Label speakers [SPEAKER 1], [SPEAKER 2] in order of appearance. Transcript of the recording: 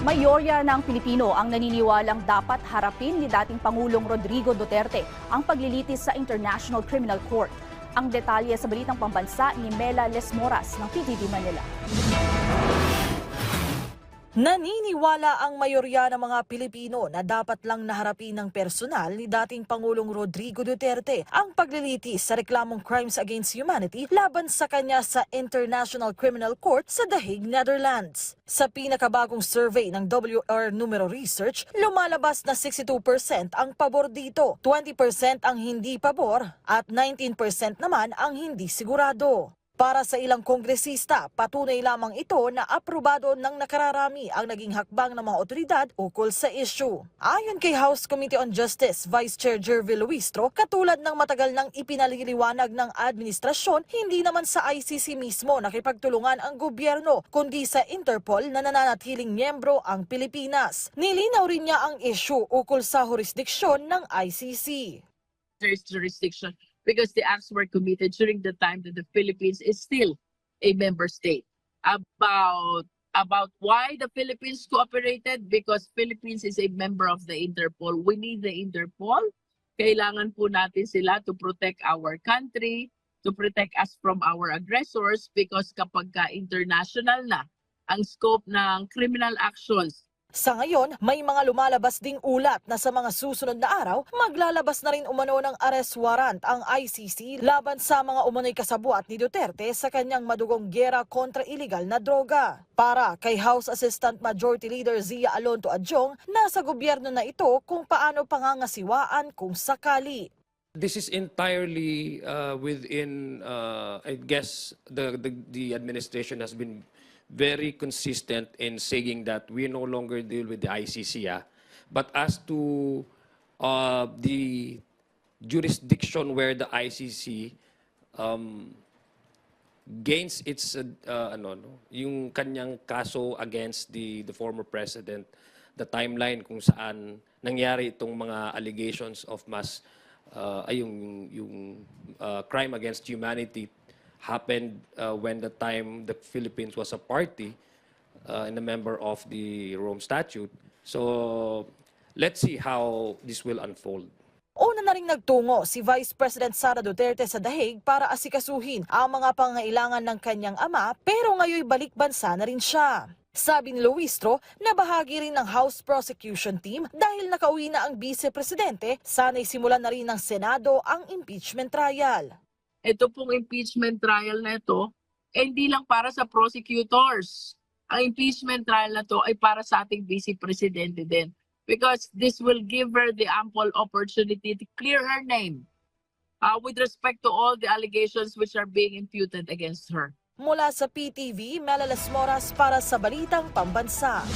[SPEAKER 1] Mayorya ng Pilipino ang naniniwalang dapat harapin ni dating Pangulong Rodrigo Duterte ang paglilitis sa International Criminal Court. Ang detalye sa Balitang Pambansa ni Mela Lesmoras ng PTV Manila.
[SPEAKER 2] Naniniwala ang mayorya ng mga Pilipino na dapat lang naharapin ng personal ni dating Pangulong Rodrigo Duterte ang paglilitis sa reklamong crimes against humanity laban sa kanya sa International Criminal Court sa The Hague, Netherlands. Sa pinakabagong survey ng WR Numero Research, lumalabas na 62% ang pabor dito, 20% ang hindi pabor at 19% naman ang hindi sigurado. Para sa ilang kongresista, patunay lamang ito na aprobado ng nakararami ang naging hakbang ng mga otoridad ukol sa issue. Ayon kay House Committee on Justice Vice Chair Jervil Luistro, katulad ng matagal nang ipinaliliwanag ng administrasyon, hindi naman sa ICC mismo nakipagtulungan ang gobyerno, kundi sa Interpol na nananatiling miyembro ang Pilipinas. Nilinaw rin niya ang issue ukol sa jurisdiksyon ng ICC.
[SPEAKER 3] There is jurisdiction because the acts were committed during the time that the Philippines is still a member state. About why the Philippines cooperated, because Philippines is a member of the Interpol. We need the Interpol. Kailangan po natin sila to protect our country, to protect us from our aggressors, because kapag international na ang scope ng criminal actions,
[SPEAKER 2] sa ngayon, may mga lumalabas ding ulat na sa mga susunod na araw, maglalabas na rin umano ng arrest warrant ang ICC laban sa mga umano'y kasabwat ni Duterte sa kanyang madugong giyera kontra iligal na droga. Para kay House Assistant Majority Leader Zia Alonto Adjong, nasa gobyerno na ito kung paano pangangasiwaan kung sakali.
[SPEAKER 4] This is entirely within, I guess, the administration has been very consistent in saying that we no longer deal with the ICC. But as to the jurisdiction where the ICC gains its, yung kanyang kaso against the former president, the timeline kung saan nangyari itong mga allegations of yung crime against humanity happened when the time the Philippines was a party and a member of the Rome Statute. So let's see how this will unfold.
[SPEAKER 2] Una na ring nagtungo si Vice President Sara Duterte sa The Hague para asikasuhin ang mga pangangailangan ng kanyang ama, pero ngayoy balik bansa na rin siya. Sabi ni Luistro na bahagi rin ng House Prosecution Team dahil nakauwi na ang Vice Presidente, sana'y simulan na rin ng Senado ang impeachment trial.
[SPEAKER 3] Ito pong impeachment trial na ito, hindi lang para sa prosecutors. Ang impeachment trial na ito ay para sa ating Vice Presidente din. Because this will give her the ample opportunity to clear her name with respect to all the allegations which are being imputed against her.
[SPEAKER 2] Mula sa PTV, Mela Lesmoras para sa Balitang Pambansa.